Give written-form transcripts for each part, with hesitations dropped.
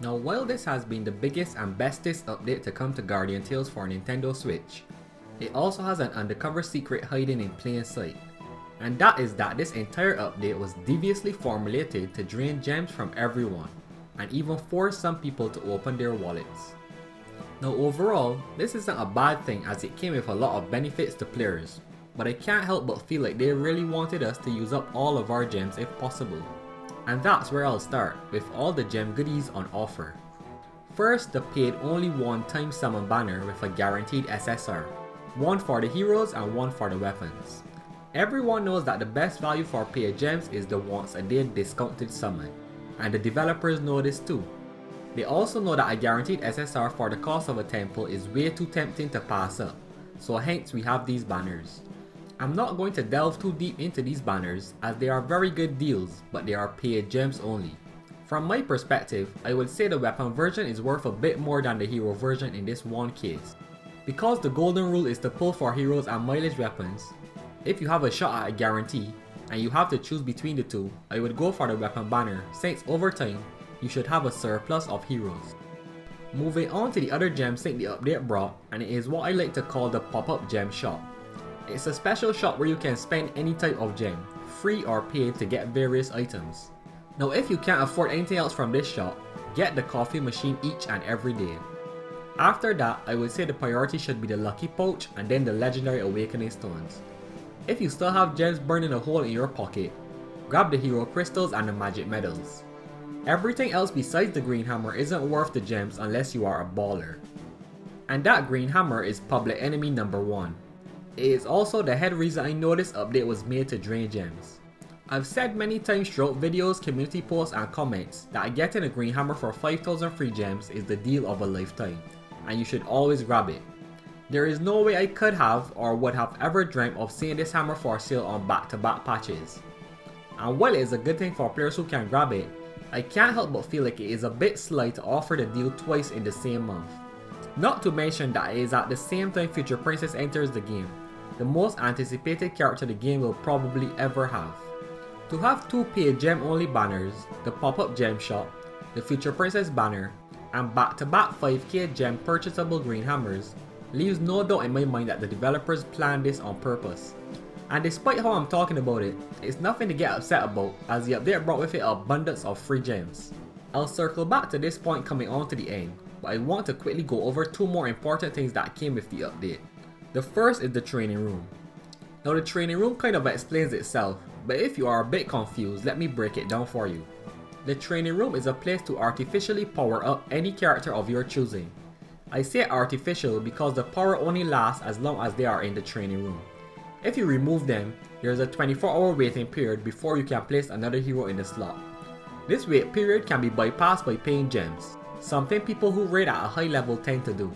Now while this has been the biggest and bestest update to come to Guardian Tales for Nintendo Switch, it also has an undercover secret hiding in plain sight. And that is that this entire update was deviously formulated to drain gems from everyone, and even force some people to open their wallets. Now overall, this isn't a bad thing as it came with a lot of benefits to players, but I can't help but feel like they really wanted us to use up all of our gems if possible. And that's where I'll start, with all the gem goodies on offer. First, the paid only one time summon banner with a guaranteed SSR, one for the heroes and one for the weapons. Everyone knows that the best value for paid gems is the once a day discounted summon, and the developers know this too. They also know that a guaranteed SSR for the cost of a temple is way too tempting to pass up, so hence we have these banners. I'm not going to delve too deep into these banners as they are very good deals, but they are paid gems only. From my perspective, I would say the weapon version is worth a bit more than the hero version in this one case. Because the golden rule is to pull for heroes and mileage weapons, if you have a shot at a guarantee, and you have to choose between the two, I would go for the weapon banner since over time, you should have a surplus of heroes. Moving on to the other gem sync the update brought, and it is what I like to call the pop-up gem shop. It's a special shop where you can spend any type of gem, free or paid, to get various items. Now if you can't afford anything else from this shop, get the coffee machine each and every day. After that, I would say the priority should be the lucky pouch and then the legendary awakening stones. If you still have gems burning a hole in your pocket, grab the hero crystals and the magic medals. Everything else besides the green hammer isn't worth the gems unless you are a baller. And that green hammer is public enemy number 1. It is also the head reason I know this update was made to drain gems. I've said many times throughout videos, community posts and comments that getting a green hammer for 5,000 free gems is the deal of a lifetime, and you should always grab it. There is no way I could have or would have ever dreamt of seeing this hammer for sale on back-to-back patches. And while it is a good thing for players who can grab it, I can't help but feel like it is a bit sly to offer the deal twice in the same month. Not to mention that it is at the same time Future Princess enters the game, the most anticipated character the game will probably ever have. To have two paid gem only banners, the pop-up gem shop, the Future Princess banner, and back-to-back 5k gem purchasable green hammers leaves no doubt in my mind that the developers planned this on purpose. And despite how I'm talking about it, it's nothing to get upset about as the update brought with it an abundance of free gems. I'll circle back to this point coming on to the end, but I want to quickly go over two more important things that came with the update. The first is the training room. Now the training room kind of explains itself, but if you are a bit confused, let me break it down for you. The training room is a place to artificially power up any character of your choosing. I say artificial because the power only lasts as long as they are in the training room. If you remove them, there is a 24-hour waiting period before you can place another hero in the slot. This wait period can be bypassed by paying gems, something people who raid at a high level tend to do.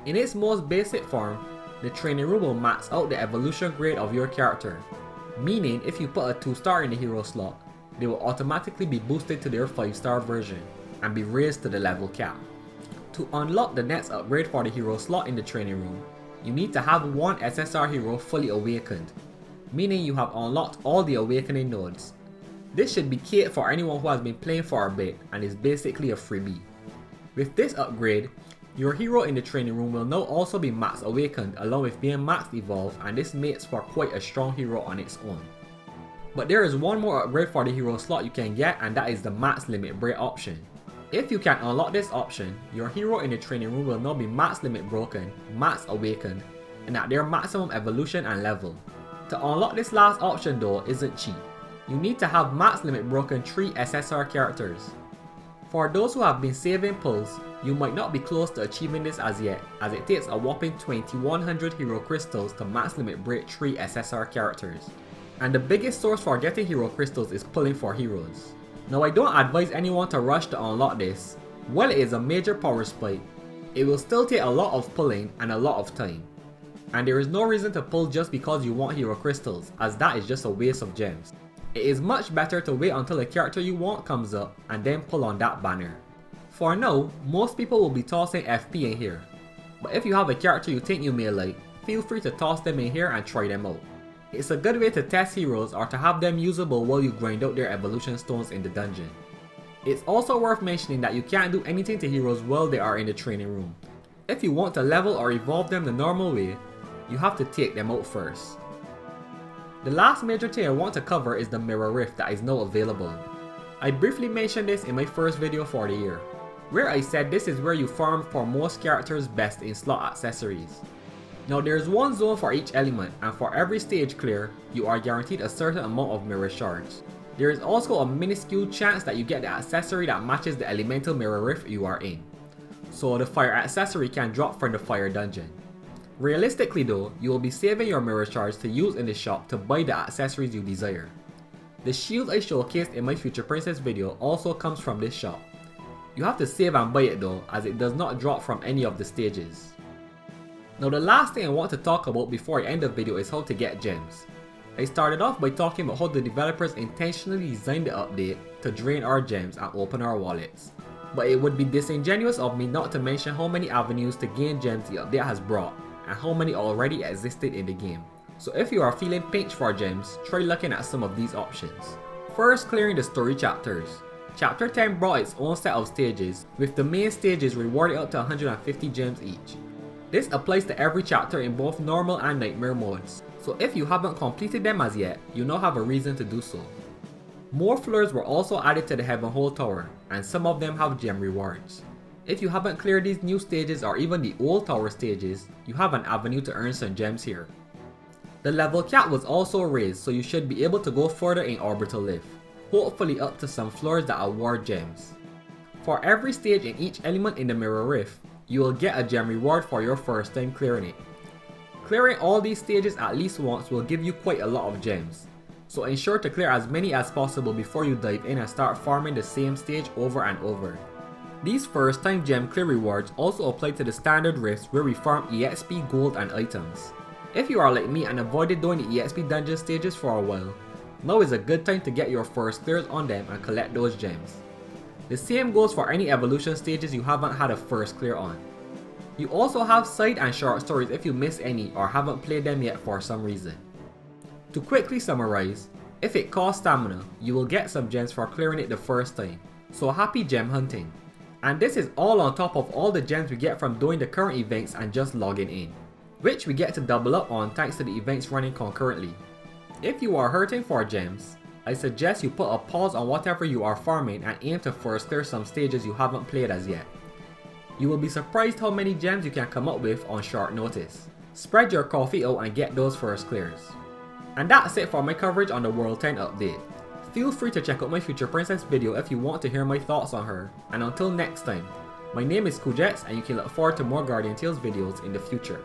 In its most basic form, the training room will max out the evolution grade of your character, meaning if you put a 2-star in the hero slot, they will automatically be boosted to their 5-star version and be raised to the level cap. To unlock the next upgrade for the hero slot in the training room, you need to have one SSR hero fully awakened, meaning you have unlocked all the awakening nodes. This should be key for anyone who has been playing for a bit and is basically a freebie. With this upgrade, your hero in the training room will now also be max awakened along with being max evolved, and this makes for quite a strong hero on its own. But there is one more upgrade for the hero slot you can get, and that is the max limit break option. If you can unlock this option, your hero in the training room will now be max limit broken, max awakened, and at their maximum evolution and level. To unlock this last option though isn't cheap. You need to have max limit broken 3 SSR characters. For those who have been saving pulls, you might not be close to achieving this as yet, as it takes a whopping 2100 hero crystals to max limit break 3 SSR characters. And the biggest source for getting hero crystals is pulling for heroes. Now I don't advise anyone to rush to unlock this. While it is a major power spike, it will still take a lot of pulling and a lot of time. And there is no reason to pull just because you want hero crystals, as that is just a waste of gems. It is much better to wait until a character you want comes up and then pull on that banner. For now, most people will be tossing FP in here, but if you have a character you think you may like, feel free to toss them in here and try them out. It's a good way to test heroes or to have them usable while you grind out their evolution stones in the dungeon. It's also worth mentioning that you can't do anything to heroes while they are in the training room. If you want to level or evolve them the normal way, you have to take them out first. The last major thing I want to cover is the mirror rift that is now available. I briefly mentioned this in my first video for the year, where I said this is where you farm for most characters best in slot accessories. Now there's one zone for each element, and for every stage clear, you are guaranteed a certain amount of mirror shards. There is also a minuscule chance that you get the accessory that matches the elemental mirror rift you are in. So the fire accessory can drop from the fire dungeon. Realistically though, you will be saving your mirror shards to use in the shop to buy the accessories you desire. The shield I showcased in my Future Princess video also comes from this shop. You have to save and buy it though, as it does not drop from any of the stages. Now the last thing I want to talk about before I end the video is how to get gems. I started off by talking about how the developers intentionally designed the update to drain our gems and open our wallets. But it would be disingenuous of me not to mention how many avenues to gain gems the update has brought, and how many already existed in the game. So if you are feeling pinched for gems, try looking at some of these options. First, clearing the story chapters. Chapter 10 brought its own set of stages, with the main stages rewarding up to 150 gems each. This applies to every chapter in both normal and nightmare modes, so if you haven't completed them as yet, you now have a reason to do so. More floors were also added to the Heaven Hole Tower, and some of them have gem rewards. If you haven't cleared these new stages or even the old tower stages, you have an avenue to earn some gems here. The level cap was also raised, so you should be able to go further in Orbital Lift, hopefully up to some floors that award gems. For every stage in each element in the Mirror Rift, you will get a gem reward for your first time clearing it. Clearing all these stages at least once will give you quite a lot of gems, so ensure to clear as many as possible before you dive in and start farming the same stage over and over. These first time gem clear rewards also apply to the standard rifts where we farm EXP, gold and items. If you are like me and avoided doing the EXP dungeon stages for a while, now is a good time to get your first clears on them and collect those gems. The same goes for any evolution stages you haven't had a first clear on. You also have side and short stories if you miss any or haven't played them yet for some reason. To quickly summarize, if it costs stamina, you will get some gems for clearing it the first time, so happy gem hunting. And this is all on top of all the gems we get from doing the current events and just logging in, which we get to double up on thanks to the events running concurrently. If you are hurting for gems, I suggest you put a pause on whatever you are farming and aim to first clear some stages you haven't played as yet. You will be surprised how many gems you can come up with on short notice. Spread your coffee out and get those first clears. And that's it for my coverage on the World 10 update. Feel free to check out my Future Princess video if you want to hear my thoughts on her, and until next time, my name is Quickjump and you can look forward to more Guardian Tales videos in the future.